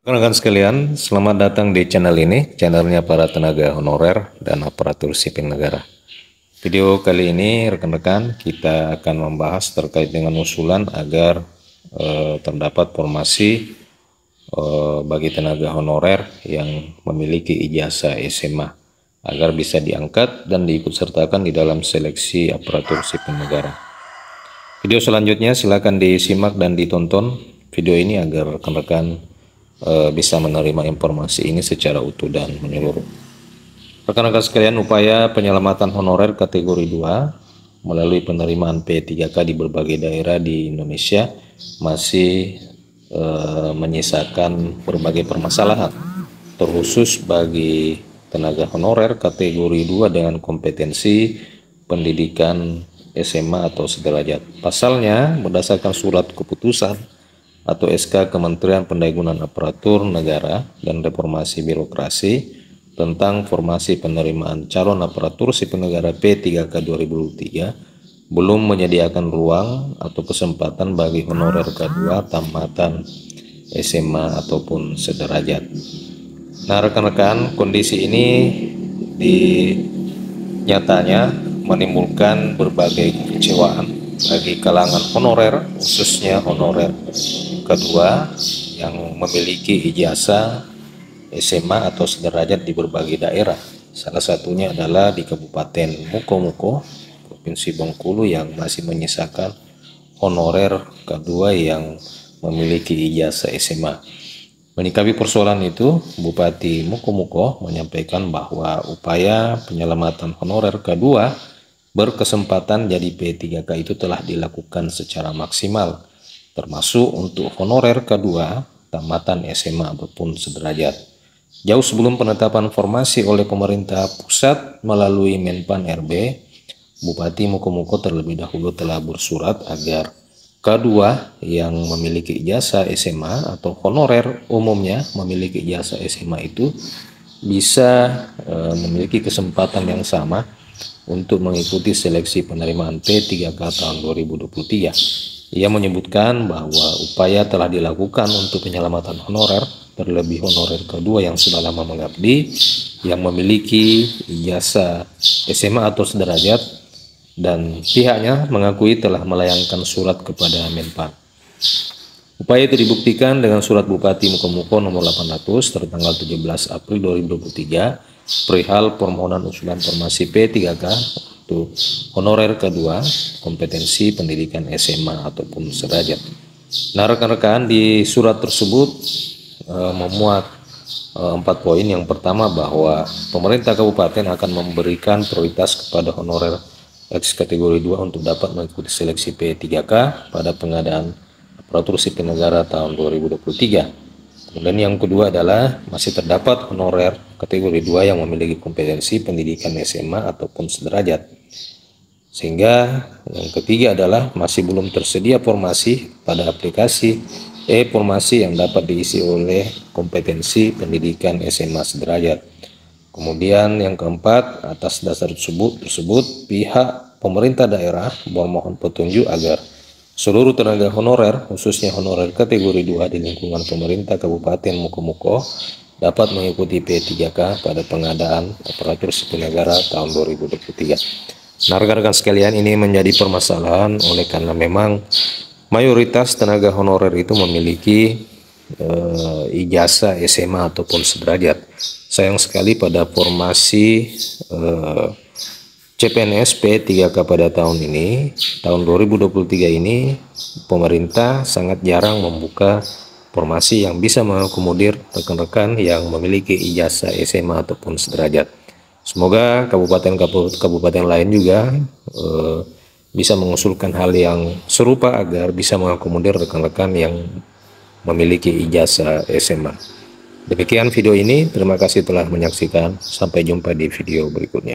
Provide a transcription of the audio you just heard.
Rekan-rekan sekalian, selamat datang di channel ini, channelnya para tenaga honorer dan aparatur sipil negara. Video kali ini rekan-rekan kita akan membahas terkait dengan usulan agar terdapat formasi bagi tenaga honorer yang memiliki ijazah SMA agar bisa diangkat dan diikutsertakan di dalam seleksi aparatur sipil negara. Video selanjutnya silakan disimak dan ditonton video ini agar rekan-rekan bisa menerima informasi ini secara utuh dan menyeluruh. Rekan-rekan sekalian, upaya penyelamatan honorer kategori 2 melalui penerimaan P3K di berbagai daerah di Indonesia masih menyisakan berbagai permasalahan, terkhusus bagi tenaga honorer kategori 2 dengan kompetensi pendidikan SMA atau sederajat. Pasalnya, berdasarkan surat keputusan atau SK Kementerian Pendayagunaan Aparatur Negara dan Reformasi Birokrasi tentang formasi penerimaan calon aparatur sipil negara P3K 2023 belum menyediakan ruang atau kesempatan bagi honorer K2 tamatan SMA ataupun sederajat. Nah, rekan-rekan, kondisi ini nyatanya menimbulkan berbagai kekecewaan bagi kalangan honorer, khususnya honorer kedua yang memiliki ijazah SMA atau sederajat di berbagai daerah. Salah satunya adalah di Kabupaten Mukomuko, Provinsi Bengkulu, yang masih menyisakan honorer kedua yang memiliki ijazah SMA. Menyikapi persoalan itu, Bupati Mukomuko menyampaikan bahwa upaya penyelamatan honorer kedua berkesempatan jadi P3K itu telah dilakukan secara maksimal, termasuk untuk honorer kedua tamatan SMA ataupun sederajat. Jauh sebelum penetapan formasi oleh pemerintah pusat melalui Menpan RB, Bupati Mukomuko terlebih dahulu telah bersurat agar K2 yang memiliki ijazah SMA atau honorer umumnya memiliki ijazah SMA itu bisa memiliki kesempatan yang sama untuk mengikuti seleksi penerimaan P3K tahun 2023. Ia menyebutkan bahwa upaya telah dilakukan untuk penyelamatan honorer, terlebih honorer kedua yang sudah lama mengabdi, yang memiliki ijazah SMA atau sederajat, dan pihaknya mengakui telah melayangkan surat kepada Menpan. Upaya itu dibuktikan dengan surat Bupati Mukomuko nomor 800 tertanggal 17 April 2023 perihal permohonan usulan formasi P3K untuk honorer kedua kompetensi pendidikan SMA ataupun sederajat. Nah, rekan-rekan, di surat tersebut memuat 4 poin. Yang pertama, bahwa pemerintah kabupaten akan memberikan prioritas kepada honorer X kategori 2 untuk dapat mengikuti seleksi P3K pada pengadaan aparatur sipil negara tahun 2023. Kemudian yang kedua adalah masih terdapat honorer kategori 2 yang memiliki kompetensi pendidikan SMA ataupun sederajat. Sehingga yang ketiga adalah masih belum tersedia formasi pada aplikasi formasi yang dapat diisi oleh kompetensi pendidikan SMA sederajat. Kemudian yang keempat, atas dasar tersebut pihak pemerintah daerah memohon petunjuk agar seluruh tenaga honorer, khususnya honorer kategori 2 di lingkungan pemerintah Kabupaten Mukomuko dapat mengikuti P3K pada pengadaan aparatur sipil negara tahun 2023. Nah, rekan-rekan sekalian, ini menjadi permasalahan oleh karena memang mayoritas tenaga honorer itu memiliki ijazah SMA ataupun sederajat. Sayang sekali pada formasi CPNS P3K pada tahun ini, tahun 2023 ini, pemerintah sangat jarang membuka formasi yang bisa mengakomodir rekan-rekan yang memiliki ijazah SMA ataupun sederajat. Semoga kabupaten lain juga bisa mengusulkan hal yang serupa agar bisa mengakomodir rekan-rekan yang memiliki ijazah SMA. Demikian video ini, terima kasih telah menyaksikan. Sampai jumpa di video berikutnya.